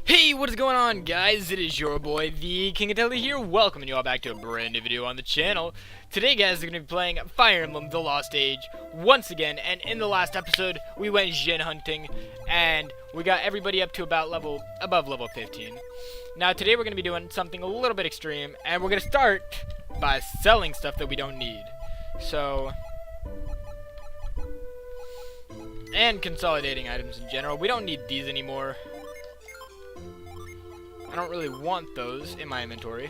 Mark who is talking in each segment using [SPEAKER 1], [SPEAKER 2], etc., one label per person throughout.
[SPEAKER 1] Hey, what is going on, guys? It is your boy, the King Attila here, welcoming you all back to a brand new video on the channel. Today, guys, we're going to be playing Fire Emblem The Lost Age once again, and in the last episode, we went Jin hunting, and we got everybody up to about above level 15. Now, today we're going to be doing something a little bit extreme, and we're going to start by selling stuff that we don't need. So, and consolidating items in general. We don't need these anymore. I don't really want those in my inventory.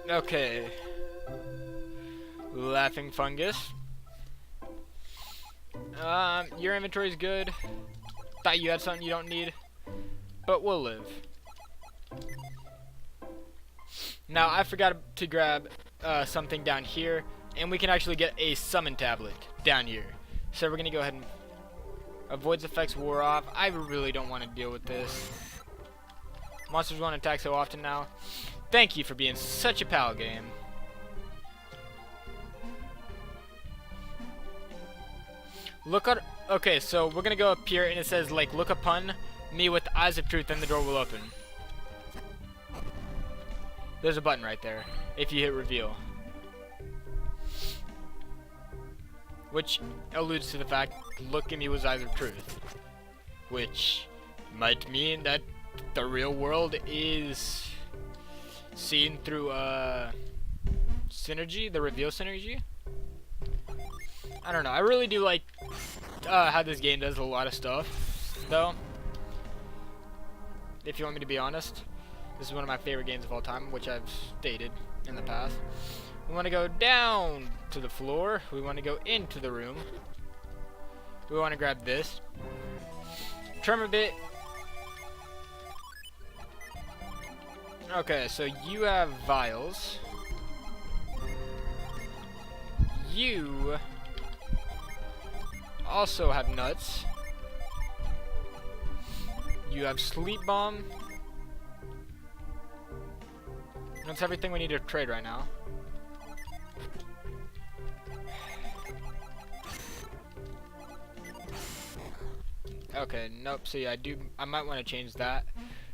[SPEAKER 1] Okay. Laughing fungus. Your inventory's good. Thought you had something you don't need. But we'll live. Now, I forgot to grab something down here. And we can actually get a summon tablet down here. So we're going to go ahead and avoids effects wore off. I really don't want to deal with this. Monsters won't attack so often now. Thank you for being such a pal game. Look at... Okay, so we're going to go up here and it says, like, look upon me with the eyes of truth and the door will open. There's a button right there if you hit reveal. Which alludes to the fact, look at me with eyes of truth. Which might mean that the real world is seen through synergy, the reveal synergy. I don't know, I really do like how this game does a lot of stuff, though. If you want me to be honest, this is one of my favorite games of all time, which I've stated in the past. We want to go down to the floor. We want to go into the room. We want to grab this. Trim a bit. Okay, so you have vials. You also have nuts. You have sleep bomb. That's everything we need to trade right now. Okay, nope, so yeah, I might want to change that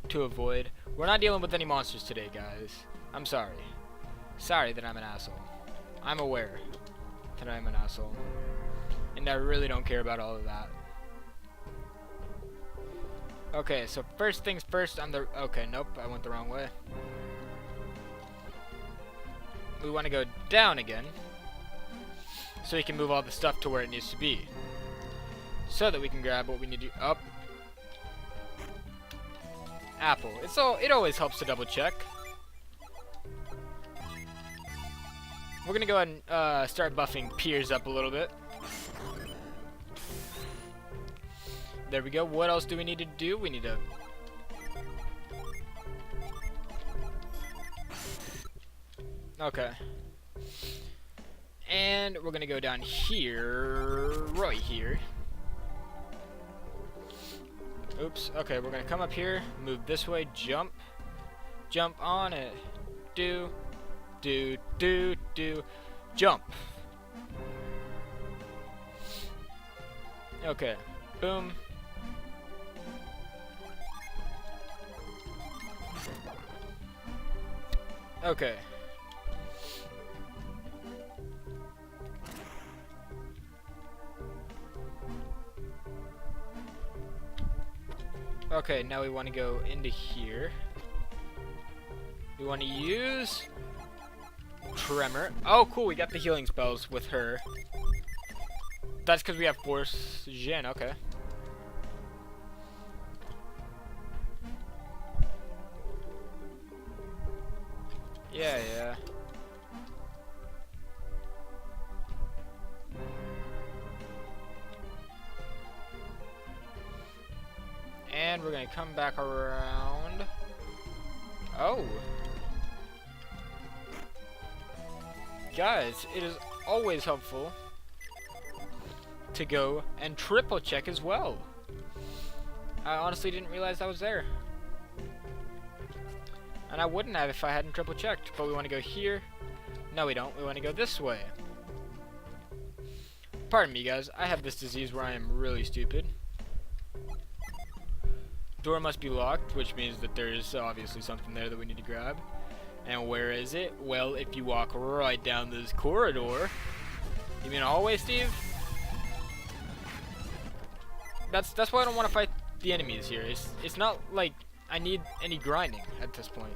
[SPEAKER 1] to avoid. We're not dealing with any monsters today, guys. I'm sorry. Sorry that I'm an asshole. I'm aware that I'm an asshole. And I really don't care about all of that. Okay, so first things first, okay, nope, I went the wrong way. We want to go down again, so we can move all the stuff to where it needs to be. So that we can grab what we need to up. Apple. It always helps to double check. We're gonna go ahead and start buffing Piers up a little bit. There we go. What else do we need to do? We need to okay. And we're gonna go down here, right here. Oops, okay, we're gonna come up here, move this way, jump on it, do, jump. Okay, boom. Okay. Okay, now we want to go into here. We want to use Tremor. Oh, cool, we got the healing spells with her. That's because we have Force Jin, okay. Yeah. And we're gonna come back around. Oh. Guys, it is always helpful to go and triple check as well. I honestly didn't realize that was there. And I wouldn't have if I hadn't triple checked. But we want to go here. No, we don't. We want to go this way. Pardon me, guys. I have this disease where I am really stupid. Door must be locked, which means that there is obviously something there that we need to grab. And where is it? Well, if you walk right down this corridor... You mean a hallway, Steve? That's why I don't want to fight the enemies here. It's not like I need any grinding at this point.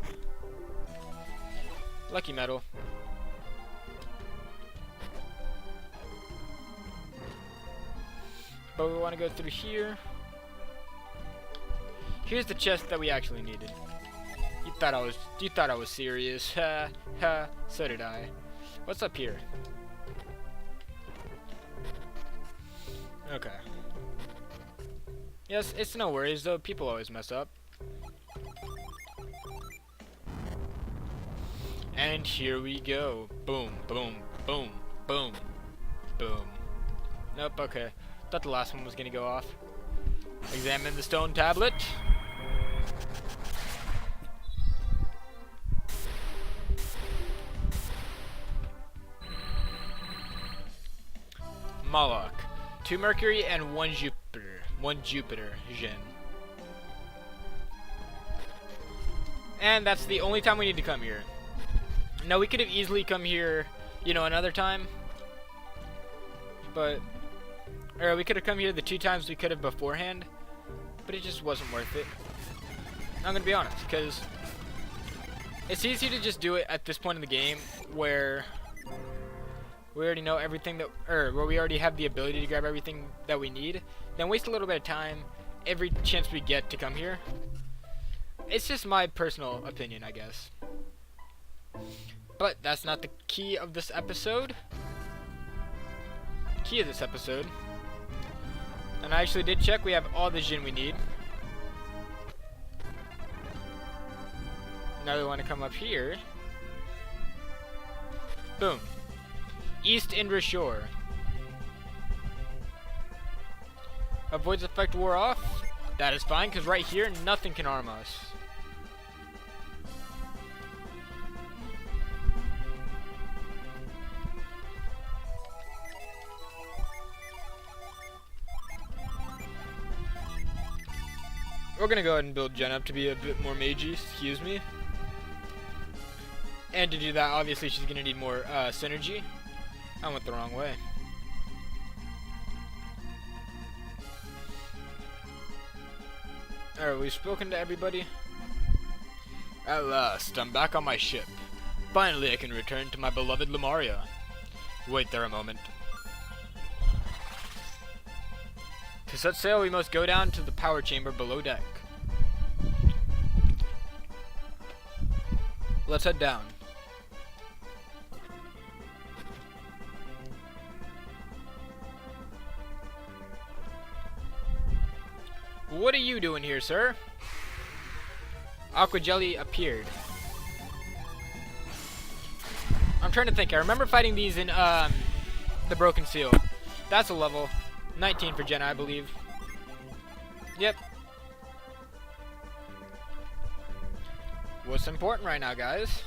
[SPEAKER 1] Lucky medal. But we want to go through here. Here's the chest that we actually needed. You thought I was serious. Ha ha, so did I. What's up here? Okay. Yes, it's no worries though, people always mess up. And here we go. Boom, boom, boom, boom, boom. Nope, okay. Thought the last one was gonna go off. Examine the stone tablet. Moloch. 2 Mercury and 1 Jupiter. 1 Jupiter gem. And that's the only time we need to come here. Now we could have easily come here, you know, another time. But or we could have come here the 2 times we could have beforehand. But it just wasn't worth it. I'm gonna be honest, because it's easy to just do it at this point in the game where we already know everything that, or where we already have the ability to grab everything that we need, then waste a little bit of time every chance we get to come here. It's just my personal opinion, I guess. But that's not the key of this episode. The key of this episode, and I actually did check, we have all the Jin we need. Now we want to come up here. Boom. East Indra Shore. Avoids effect wore off. That is fine, because right here, nothing can harm us. We're gonna go ahead and build Jen up to be a bit more magey, excuse me. And to do that, obviously she's gonna need more synergy. I went the wrong way. Alright, we've spoken to everybody. At last, I'm back on my ship. Finally, I can return to my beloved Lemuria. Wait there a moment. To set sail, we must go down to the power chamber below deck. Let's head down. What are you doing here, sir? Aqua Jelly appeared. I'm trying to think. I remember fighting these in the Broken Seal. That's a level 19 for Jenna, I believe. Yep. What's important right now, guys?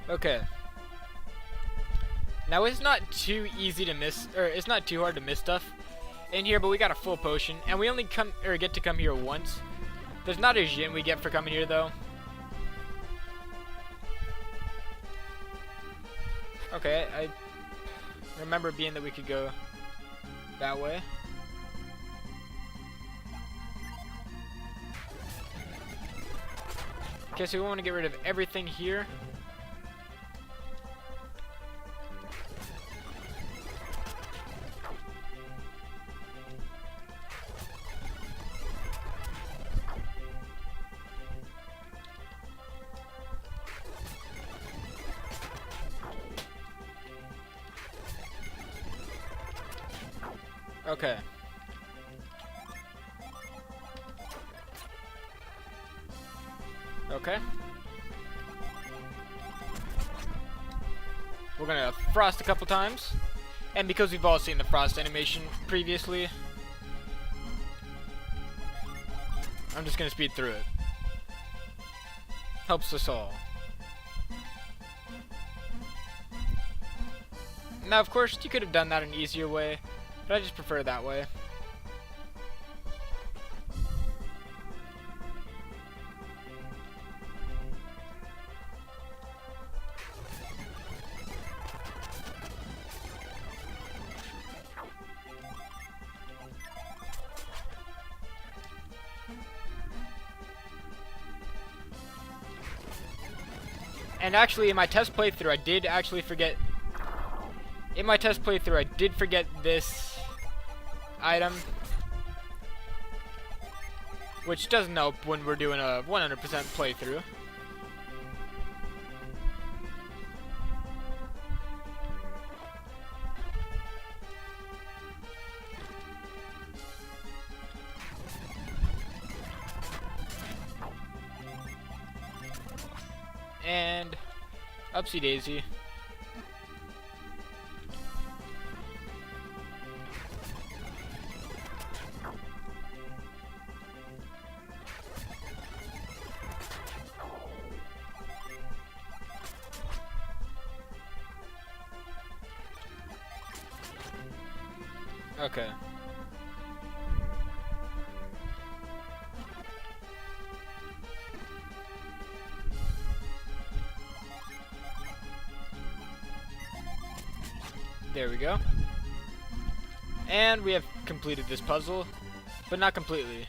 [SPEAKER 1] Okay. Now it's not too easy to miss, or it's not too hard to miss stuff in here, but we got a full potion, and we only get to come here once. There's not a Jin we get for coming here though. Okay, I remember being that we could go that way. Okay, so we want to get rid of everything here. Okay. Okay. We're gonna frost a couple times. And because we've all seen the frost animation previously, I'm just gonna speed through it. Helps us all. Now, of course, you could have done that an easier way, but I just prefer that way. And actually, in my test playthrough, I did forget this item, which doesn't help when we're doing a 100% playthrough. And upsy daisy. Okay. There we go. And we have completed this puzzle, but not completely.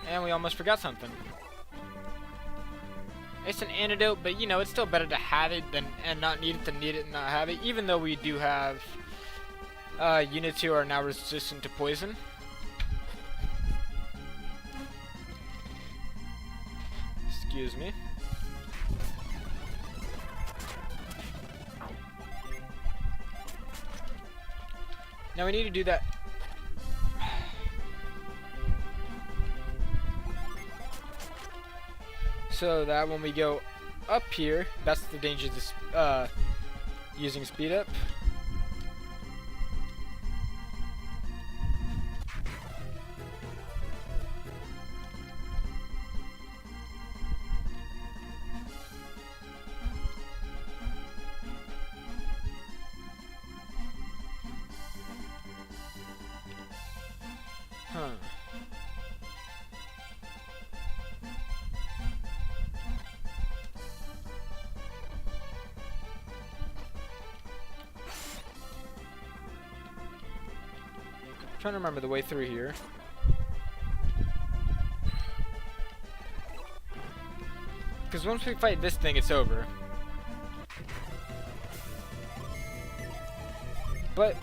[SPEAKER 1] And we almost forgot something. It's an antidote, but you know, it's still better to have it than and not need it than need it and not have it, even though we do have units who are now resistant to poison. Excuse me. Now we need to do that. So that when we go up here, that's the danger of this using speed up. Huh. Trying to remember the way through here. Because once we fight this thing, it's over. But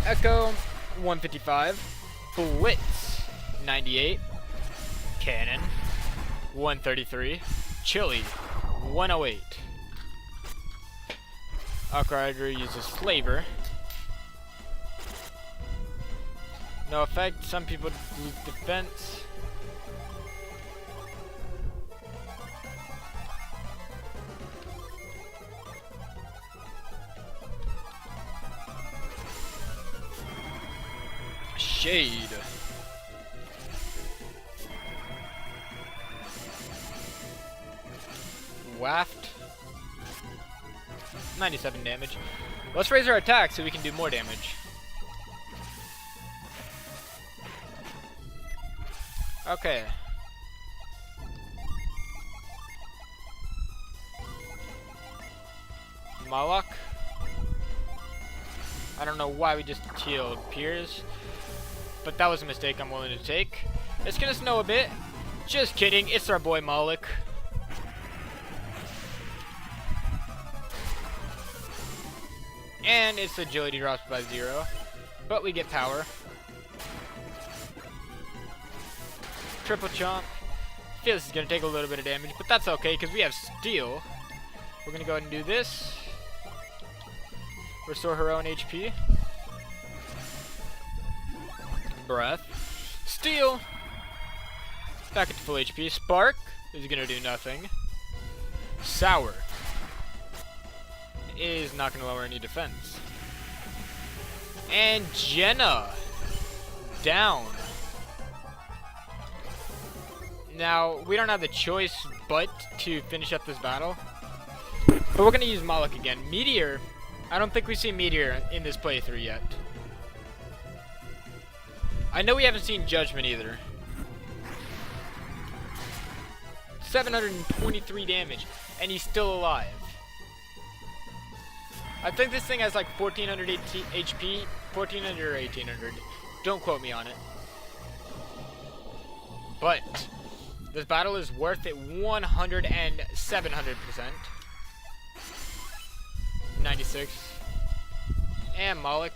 [SPEAKER 1] Echo 155, Blitz 98, Cannon 133, Chili 108. Rider uses Flavor. No effect. Some people lose defense. Shade. Waft. 97 damage. Let's raise our attack so we can do more damage. Okay. Moloch. I don't know why we just killed Piers, but that was a mistake I'm willing to take. It's gonna snow a bit. Just kidding, it's our boy Moloch. And its agility drops by 0, but we get power. Triple chomp. I feel this is gonna take a little bit of damage, but that's okay because we have steel. We're gonna go ahead and do this. Restore her own HP. Breath. Steel. Back at full HP. Spark is gonna do nothing. Sour. is not going to lower any defense. And Jenna down. Now, we don't have the choice but to finish up this battle. But we're going to use Moloch again. Meteor, I don't think we've seen Meteor in this playthrough yet. I know we haven't seen Judgment either. 723 damage, and he's still alive. I think this thing has like 1400 HP, 1400 or 1800. Don't quote me on it. But this battle is worth it 100 and 700%. 96. And Moloch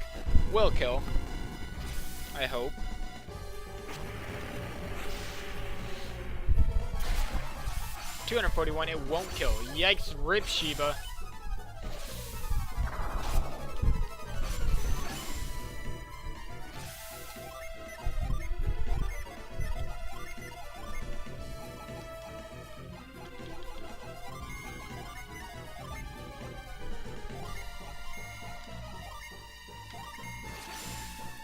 [SPEAKER 1] will kill. I hope. $241, it won't kill. Yikes, rip Shiba.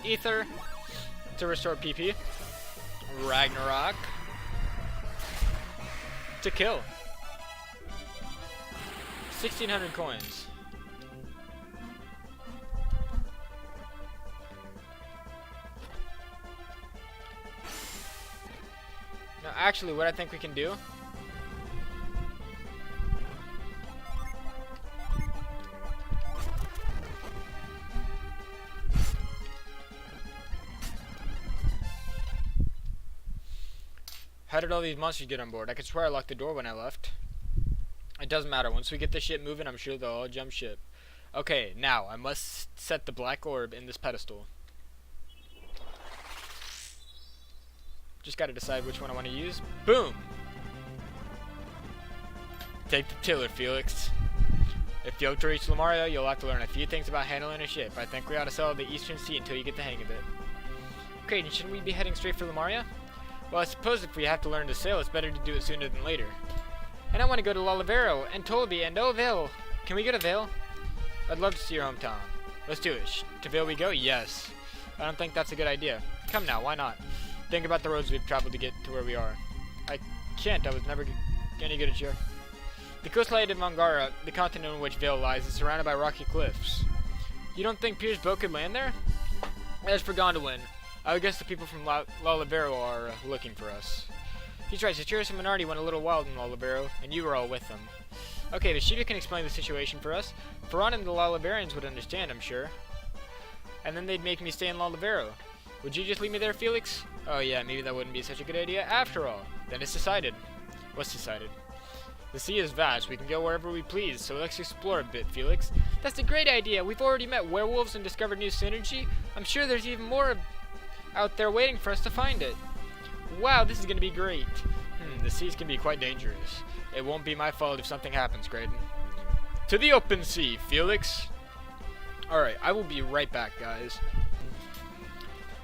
[SPEAKER 1] Ether to restore PP. Ragnarok to kill. 1,600 coins. Now, actually, what I think we can do . How did all these monsters get on board? I could swear I locked the door when I left. It doesn't matter. Once we get this ship moving, I'm sure they'll all jump ship. Okay, now I must set the black orb in this pedestal. Just gotta decide which one I want to use. Boom! Take the tiller, Felix. If you hope to reach Lemuria, you'll have to learn a few things about handling a ship. I think we ought to sail the Eastern Sea until you get the hang of it. Okay, and shouldn't we be heading straight for Lemuria? Well, I suppose if we have to learn to sail, it's better to do it sooner than later. And I want to go to Lalivero, and Tolby, and Vale. Can we go to Vale? I'd love to see your hometown. Let's do it. To Vale we go? Yes. I don't think that's a good idea. Come now, why not? Think about the roads we've traveled to get to where we are. I can't. I was never any good at geography. The coastline of Mangara, the continent on which Vale lies, is surrounded by rocky cliffs. You don't think Pier's boat could land there? As for Gondolin, I would guess the people from Lalivero are looking for us. He's right, the tourist minority went a little wild in Lalivero, and you were all with them. Okay, the Shiva can explain the situation for us. Ferran and the Laliverians would understand, I'm sure. And then they'd make me stay in Lalivero. Would you just leave me there, Felix? Oh yeah, maybe that wouldn't be such a good idea after all. Then it's decided. What's decided? The sea is vast, we can go wherever we please, so let's explore a bit, Felix. That's a great idea, we've already met werewolves and discovered new synergy. I'm sure there's even more out there waiting for us to find it. Wow, this is going to be great. The seas can be quite dangerous. It won't be my fault if something happens, Graydon. To the open sea, Felix. Alright, I will be right back, guys.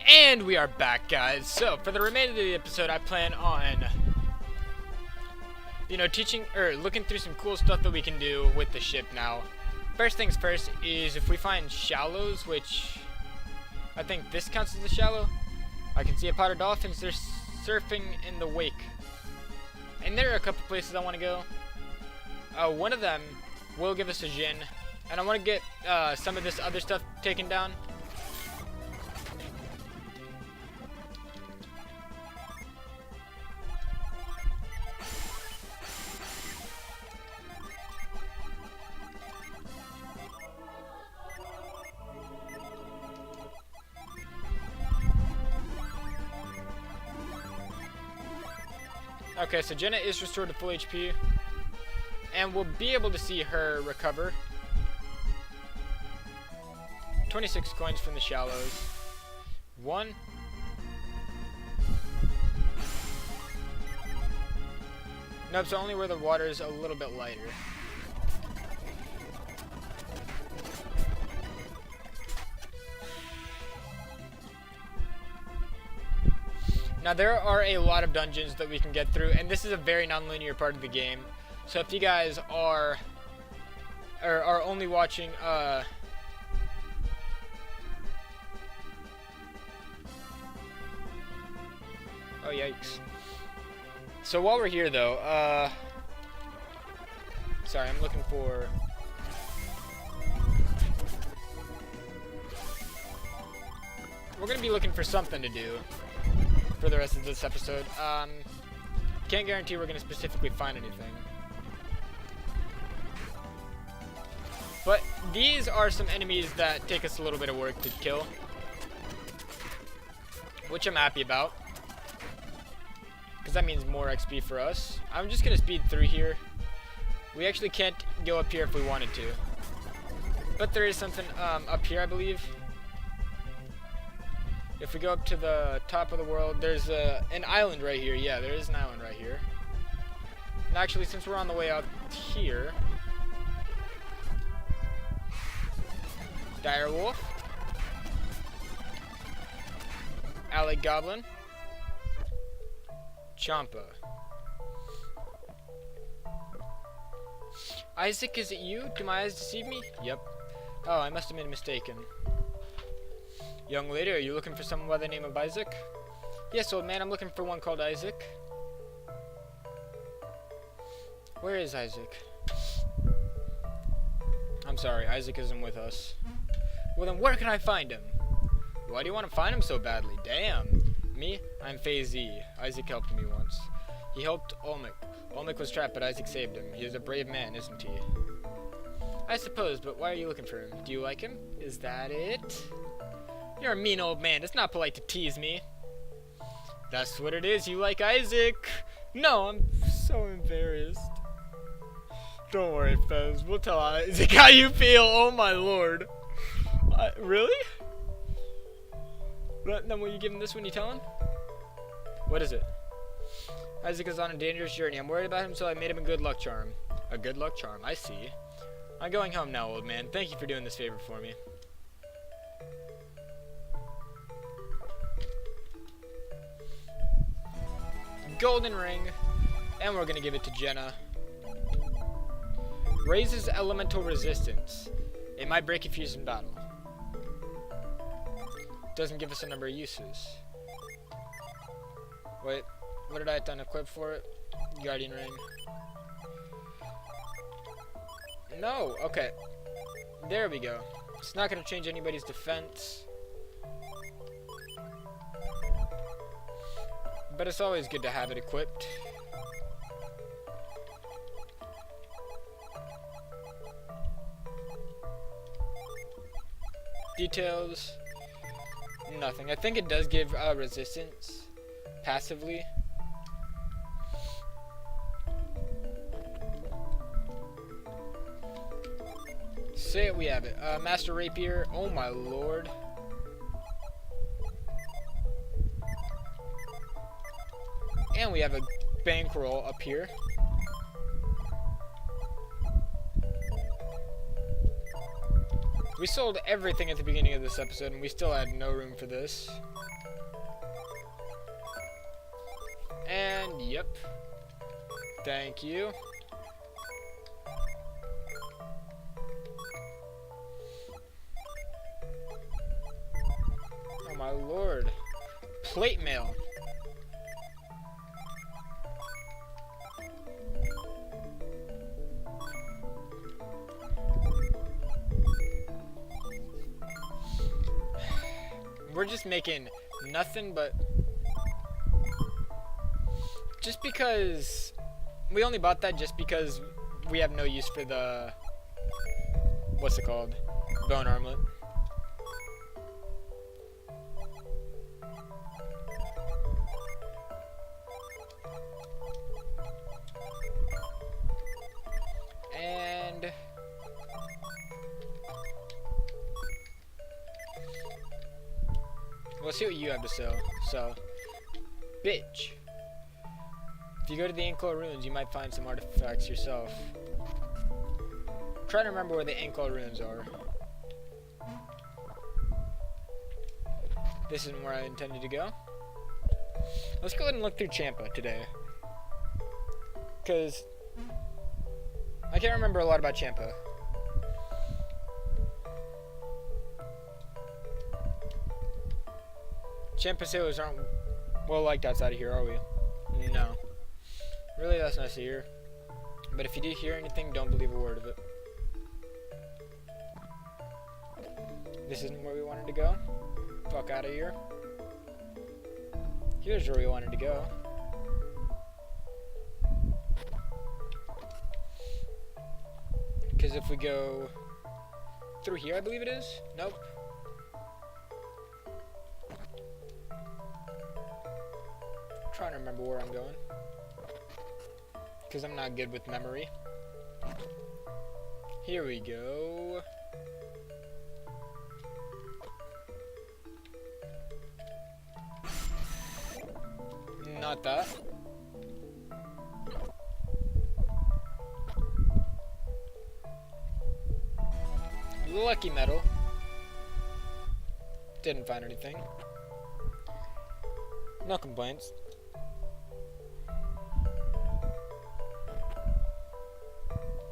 [SPEAKER 1] And we are back, guys. So, for the remainder of the episode, I plan on, looking through some cool stuff that we can do with the ship now. First things first is if we find shallows, which I think this counts as a shallow. I can see a pod of dolphins. They're surfing in the wake. And there are a couple places I want to go. One of them will give us a Jin. And I want to get some of this other stuff taken down. Okay, so Jenna is restored to full HP, and we'll be able to see her recover. 26 coins from the shallows. 1. Nope, so only where the water is a little bit lighter. Now there are a lot of dungeons that we can get through, and this is a very non-linear part of the game. So if you guys are or are only watching, oh, yikes. So while we're here, though, sorry, I'm looking for... We're gonna be looking for something to do for the rest of this episode. Can't guarantee we're gonna specifically find anything. But these are some enemies that take us a little bit of work to kill, which I'm happy about, because that means more XP for us. I'm just gonna speed through here. We actually can't go up here if we wanted to, but there is something up here, I believe. If we go up to the top of the world, there's an island right here. Yeah, there is an island right here. And actually, since we're on the way out here, Dire Wolf, Alley Goblin, Champa. Isaac, is it you? Do my eyes deceive me? Yep. Oh, I must have been mistaken. Young lady, are you looking for someone by the name of Isaac? Yes, old man, I'm looking for one called Isaac. Where is Isaac? I'm sorry, Isaac isn't with us. Well then, where can I find him? Why do you want to find him so badly? Damn. Me? I'm Fei Z. Isaac helped me once. He helped Olmec. Olmec was trapped, but Isaac saved him. He is a brave man, isn't he? I suppose, but why are you looking for him? Do you like him? Is that it? You're a mean old man. It's not polite to tease me. That's what it is. You like Isaac. No, I'm so embarrassed. Don't worry, Fez. We'll tell Isaac how you feel. Oh, my lord. Really? Then will you give him this when you tell him? What is it? Isaac is on a dangerous journey. I'm worried about him, so I made him a good luck charm. A good luck charm. I see. I'm going home now, old man. Thank you for doing this favor for me. Golden ring, and we're gonna give it to Jenna. Raises elemental resistance. It might break if used in battle. Doesn't give us a number of uses. Wait, what did I have to unequip for it? Guardian ring. No, okay. There we go. It's not gonna change anybody's defense. But it's always good to have it equipped. Details. Nothing. I think it does give resistance passively. Say it, we have it. Master Rapier. Oh my lord. And we have a bankroll up here. We sold everything at the beginning of this episode, and we still had no room for this. And, yep. Thank you. Oh my lord. Plate mail. We're just making nothing but... Just because... We only bought that just because we have no use for the... What's it called? Bone armlet. And... Let's see what you have to sell. So, bitch. If you go to the Ankle Ruins, you might find some artifacts yourself. I'm trying to remember where the Ankle Ruins are. This isn't where I intended to go. Let's go ahead and look through Champa today. Because I can't remember a lot about Champa. Champa sailors aren't well liked outside of here, are we? No. Really, that's nice to hear. But if you do hear anything, don't believe a word of it. This isn't where we wanted to go. Fuck out of here. Here's where we wanted to go. Because if we go through here, I believe it is. Nope. I'm trying to remember where I'm going. Because I'm not good with memory. Here we go. Not that. Lucky metal. Didn't find anything. No complaints.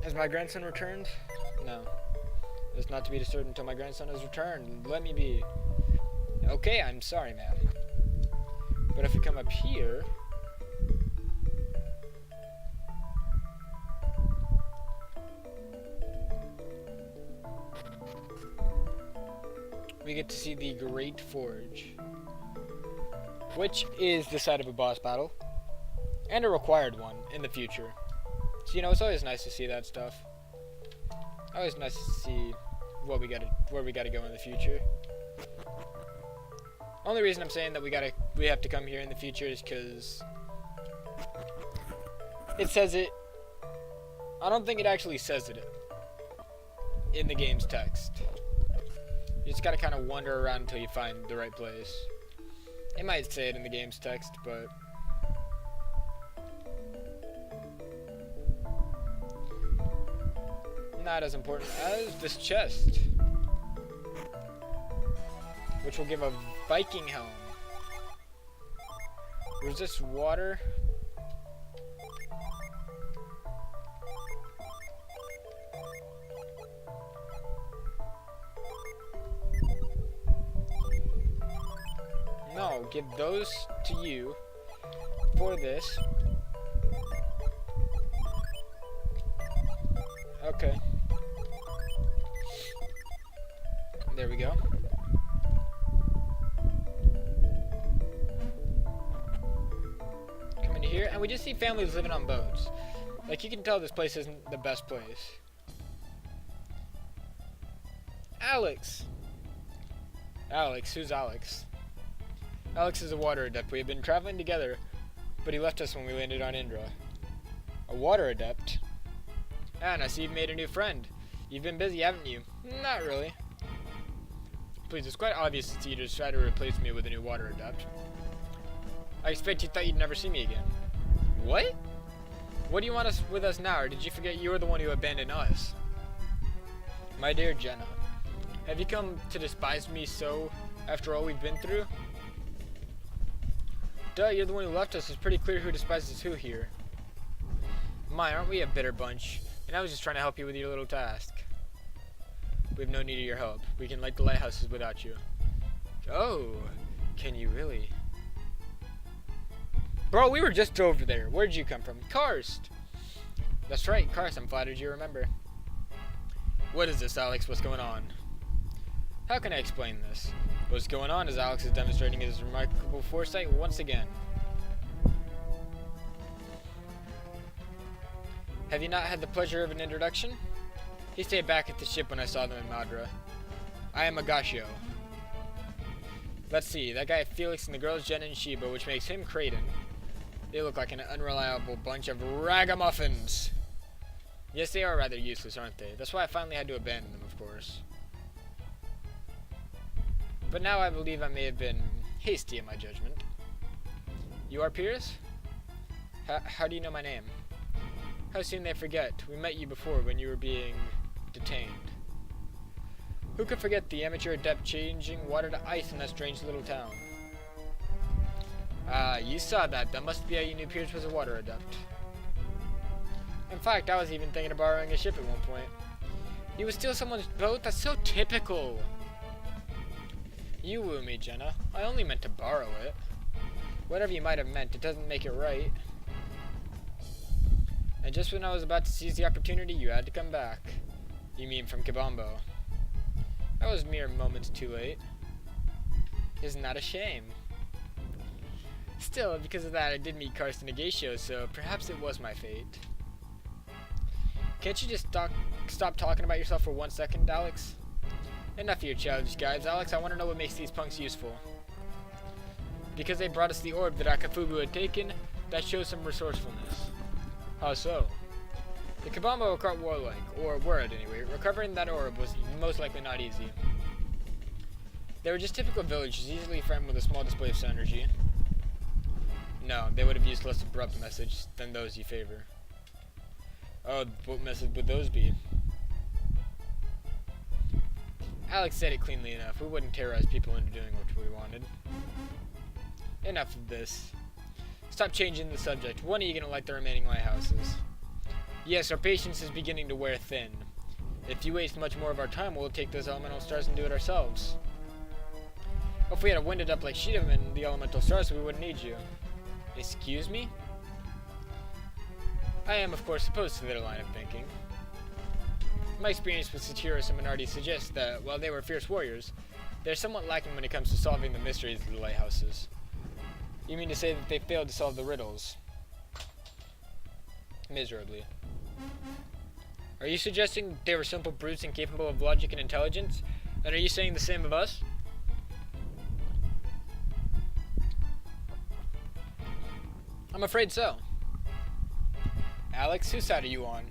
[SPEAKER 1] Has my grandson returned? No. It's not to be disturbed until my grandson has returned. Let me be. Okay, I'm sorry, ma'am. But if we come up here... we get to see the Great Forge. Which is the site of a boss battle. And a required one in the future. So, you know, it's always nice to see that stuff. Always nice to see where we gotta go in the future. Only reason I'm saying that we have to come here in the future is because it says it. I don't think it actually says it in the game's text. You just gotta kind of wander around until you find the right place. It might say it in the game's text, but not as important as this chest, which will give a Viking helm. Resist water. No, give those to you for this. Okay. There we go. Come into here, and we just see families living on boats. Like, you can tell this place isn't the best place. Alex! Alex? Who's Alex? Alex is a water adept. We have been traveling together, but he left us when we landed on Indra. A water adept? And I see you've made a new friend. You've been busy, haven't you? Not really. Please, it's quite obvious to you to try to replace me with a new water adept. I expect you thought you'd never see me again. What? What do you want with us now, or did you forget you were the one who abandoned us? My dear Jenna, have you come to despise me so after all we've been through? Duh, you're the one who left us. It's pretty clear who despises who here. My, aren't we a bitter bunch? And I was just trying to help you with your little task. We have no need of your help. We can light the lighthouses without you. Oh, can you really? Bro, we were just over there. Where'd you come from? Karst! That's right, Karst. I'm flattered you remember. What is this, Alex? What's going on? How can I explain this? What's going on is Alex is demonstrating his remarkable foresight once again. Have you not had the pleasure of an introduction? He stayed back at the ship when I saw them in Madra. I am Agashio. Let's see, that guy Felix and the girls Jen and Sheba, which makes him Kraden. They look like an unreliable bunch of ragamuffins. Yes, they are rather useless, aren't they? That's why I finally had to abandon them, of course. But now I believe I may have been hasty in my judgment. You are Pierce? How do you know my name? How soon they forget? We met you before when you were being detained. Who could forget the amateur adept changing water to ice in that strange little town? Ah, you saw that. That must be how you knew Pierce was a water adept. In fact, I was even thinking of borrowing a ship at one point. You would steal someone's boat? That's so typical. You woo me, Jenna. I only meant to borrow it. Whatever you might have meant, it doesn't make it right. And just when I was about to seize the opportunity, you had to come back. You mean from Kibombo. I was mere moments too late. Isn't that a shame? Still, because of that, I did meet Karsten Agatio, so perhaps it was my fate. Can't you just stop talking about yourself for 1 second, Alex? Enough of your childish guides, Alex. I want to know what makes these punks useful. Because they brought us the orb that Akafubu had taken, that shows some resourcefulness. How so? The Kibombo were quite warlike, or were at any rate. Recovering that orb was most likely not easy. They were just typical villagers, easily frightened with a small display of synergy. No, they would have used less abrupt message than those you favor. Oh, what message would those be? Alex said it cleanly enough. We wouldn't terrorize people into doing what we wanted. Enough of this. Stop changing the subject. When are you going to light the remaining lighthouses? Yes, our patience is beginning to wear thin. If you waste much more of our time, we'll take those elemental stars and do it ourselves. If we had winded up like Shida and the elemental stars, we wouldn't need you. Excuse me? I am, of course, opposed to their line of thinking. My experience with Satiris and Minardi suggests that, while they were fierce warriors, they're somewhat lacking when it comes to solving the mysteries of the lighthouses. You mean to say that they failed to solve the riddles? Miserably. Are you suggesting they were simple brutes incapable of logic and intelligence? And are you saying the same of us? I'm afraid so. Alex, whose side are you on?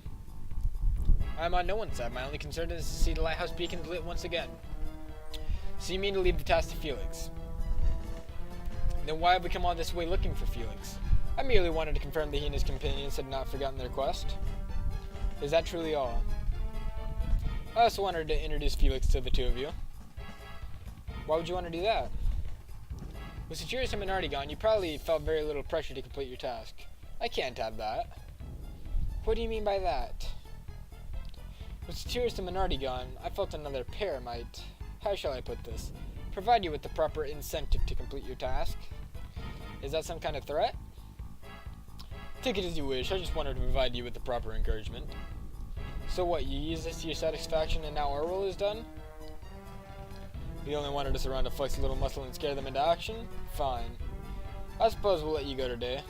[SPEAKER 1] I'm on no one's side. My only concern is to see the lighthouse beacons lit once again. So you mean to leave the task to Felix? Then why have we come all this way looking for Felix? I merely wanted to confirm that he and his companions had not forgotten their quest. Is that truly all? I also wanted to introduce Felix to the two of you. Why would you want to do that? With Satiris and Minardi gone, you probably felt very little pressure to complete your task. I can't have that. What do you mean by that? With Satiris and Minardi gone, I felt another pair might, how shall I put this, provide you with the proper incentive to complete your task. Is that some kind of threat? Take it as you wish, I just wanted to provide you with the proper encouragement. So what, you use this to your satisfaction and now our role is done? You only wanted us around to flex a little muscle and scare them into action? Fine. I suppose we'll let you go today.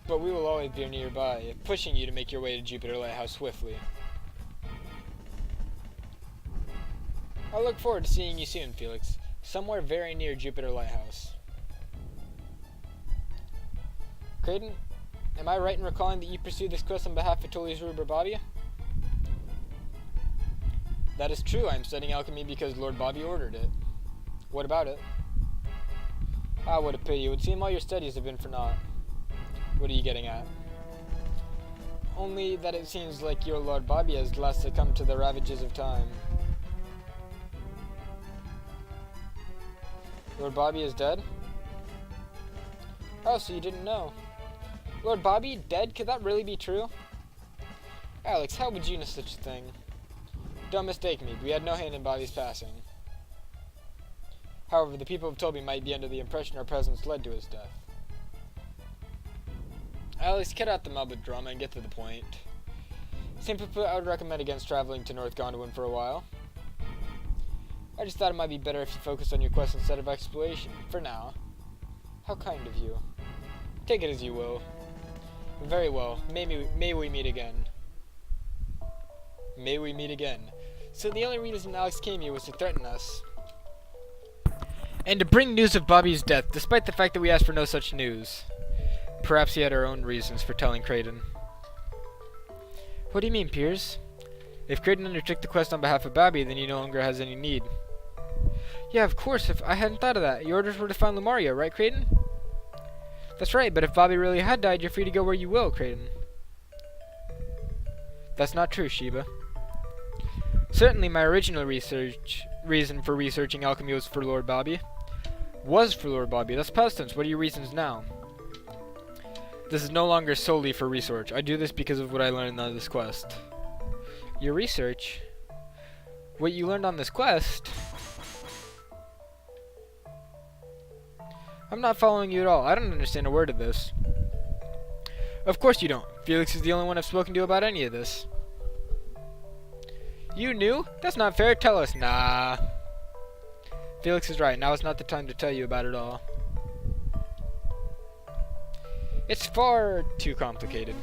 [SPEAKER 1] But we will always be nearby, pushing you to make your way to Jupiter Lighthouse swiftly. I look forward to seeing you soon, Felix. Somewhere very near Jupiter Lighthouse. Creighton, am I right in recalling that you pursued this quest on behalf of Tully's Ruber Bobby? That is true. I am studying alchemy because Lord Bobby ordered it. What about it? Ah, what a pity. It would seem all your studies have been for naught. What are you getting at? Only that it seems like your Lord Bobby has last succumbed to the ravages of time. Lord Bobby is dead? Oh, so you didn't know. Lord Bobby dead? Could that really be true? Alex, how would you know such a thing? Don't mistake me, we had no hand in Bobby's passing. However, the people of Toby might be under the impression our presence led to his death. Alex, cut out the mumbled drama and get to the point. Simply put, I would recommend against traveling to North Gondolin for a while. I just thought it might be better if you focused on your quest instead of exploration, for now. How kind of you. Take it as you will. Very well, may we meet again. May we meet again. So the only reason Alex came here was to threaten us. And to bring news of Bobby's death, despite the fact that we asked for no such news. Perhaps he had our own reasons for telling Creighton. What do you mean, Piers? If Creighton undertook the quest on behalf of Bobby, then he no longer has any need. Yeah, of course, if I hadn't thought of that. Your orders were to find Lumaria, right, Creighton? That's right, but if Bobby really had died, you're free to go where you will, Creighton. That's not true, Sheba. Certainly my original reason for researching alchemy was for Lord Bobby. Was for Lord Bobby. That's past tense. What are your reasons now? This is no longer solely for research. I do this because of what I learned on this quest. Your research? What you learned on this quest? I'm not following you at all. I don't understand a word of this. Of course you don't. Felix is the only one I've spoken to about any of this. You knew? That's not fair. Tell us. Nah. Felix is right. Now is not the time to tell you about it all. It's far too complicated.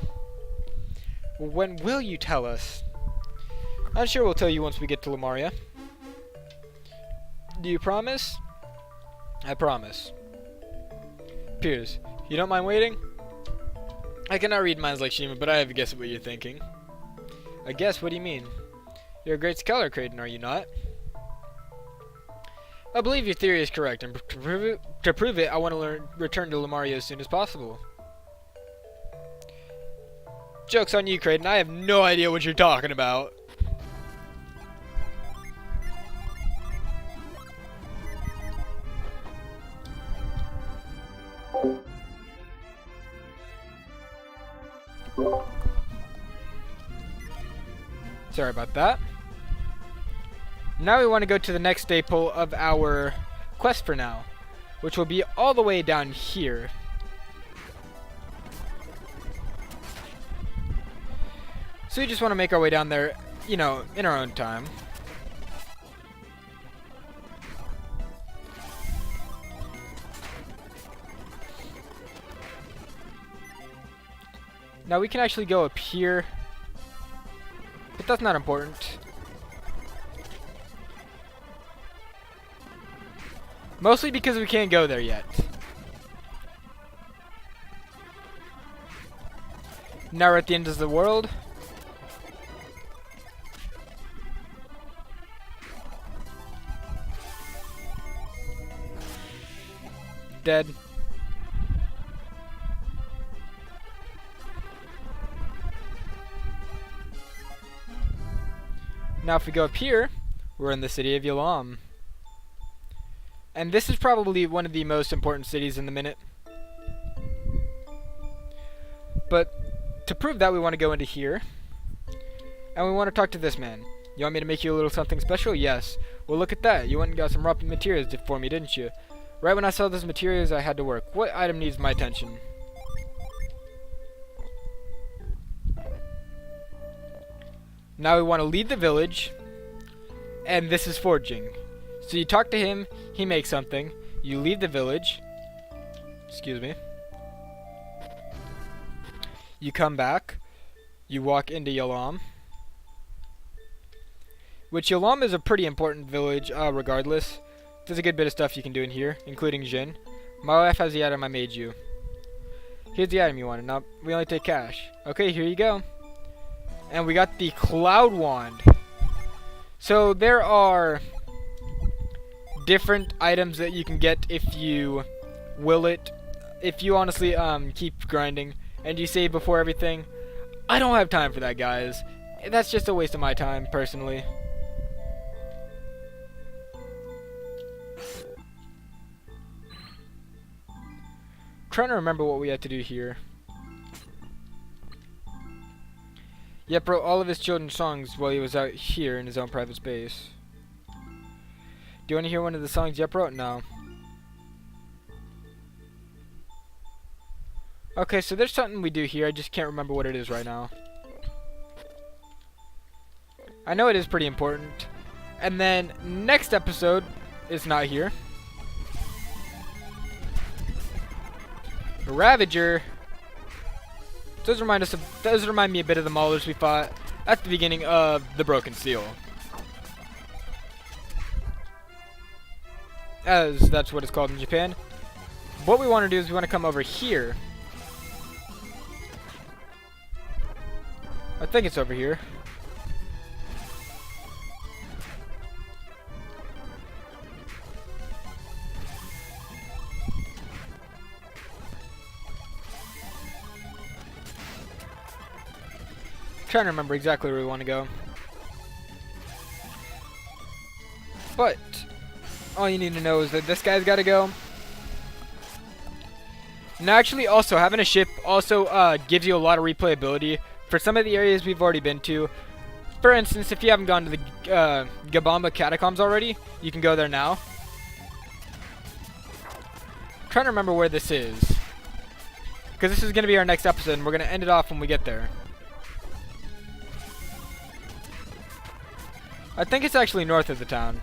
[SPEAKER 1] When will you tell us? I'm sure we'll tell you once we get to Lemuria. Do you promise? I promise. Piers, you don't mind waiting? I cannot read minds like Shima, but I have a guess at what you're thinking. A guess? What do you mean? You're a great scholar, Kraden, are you not? I believe your theory is correct, and to prove it, I want to return to Lemuria as soon as possible. Joke's on you, Kraden. I have no idea what you're talking about. Sorry about that. Now we want to go to the next staple of our quest for now, which will be all the way down here. So we just want to make our way down there, you know, in our own time. Now we can actually go up here, but that's not important. Mostly because we can't go there yet. Now we're at the end of the world. Dead. Now if we go up here, we're in the city of Yalam. And this is probably one of the most important cities in the minute. But to prove that, we want to go into here. And we want to talk to this man. You want me to make you a little something special? Yes. Well, look at that. You went and got some raw materials for me, didn't you? Right when I saw those materials, I had to work. What item needs my attention? Now we want to leave the village. And this is forging. So you talk to him, he makes something. You leave the village. Excuse me. You come back. You walk into Yalam. Which Yalam is a pretty important village, regardless. There's a good bit of stuff you can do in here, including Jin. My wife has the item I made you. Here's the item you wanted. Now, we only take cash. Okay, here you go. And we got the Cloud Wand. So there are different items that you can get if you will it. If you honestly keep grinding and you save before everything. I don't have time for that, guys. That's just a waste of my time, personally. Trying to remember what we had to do here. Yep, wrote all of his children's songs while he was out here in his own private space. Do you want to hear one of the songs Yep wrote? No. Okay, so there's something we do here. I just can't remember what it is right now. I know it is pretty important. And then next episode is not here. Ravager. Does remind me a bit of the Maulers we fought at the beginning of the Broken Seal. As that's what it's called in Japan. What we want to do is we want to come over here. I think it's over here. Trying to remember exactly where we want to go. But all you need to know is that this guy's got to go. And actually also having a ship also gives you a lot of replayability for some of the areas we've already been to. For instance, if you haven't gone to the Gabamba Catacombs already, you can go there now. I'm trying to remember where this is, because this is going to be our next episode, and we're going to end it off when we get there. I think it's actually north of the town.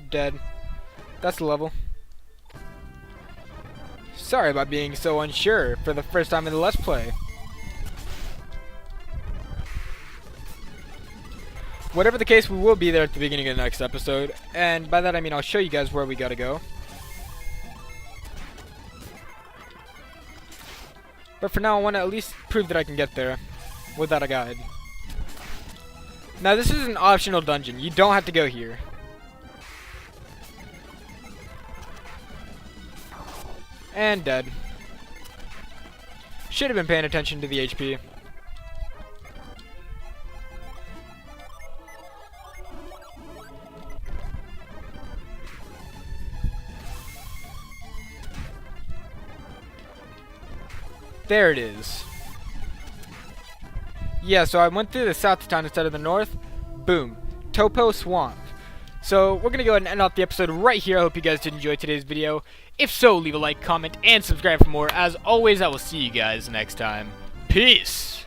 [SPEAKER 1] Dead. That's the level. Sorry about being so unsure for the first time in the Let's Play. Whatever the case, we will be there at the beginning of the next episode, and by that I mean I'll show you guys where we gotta go. But for now, I want to at least prove that I can get there without a guide. Now, this is an optional dungeon. You don't have to go here. And dead. Should have been paying attention to the HP. There it is. Yeah, so I went through the south town instead of the north. Boom. Topo Swamp. So we're going to go ahead and end off the episode right here. I hope you guys did enjoy today's video. If so, leave a like, comment, and subscribe for more. As always, I will see you guys next time. Peace!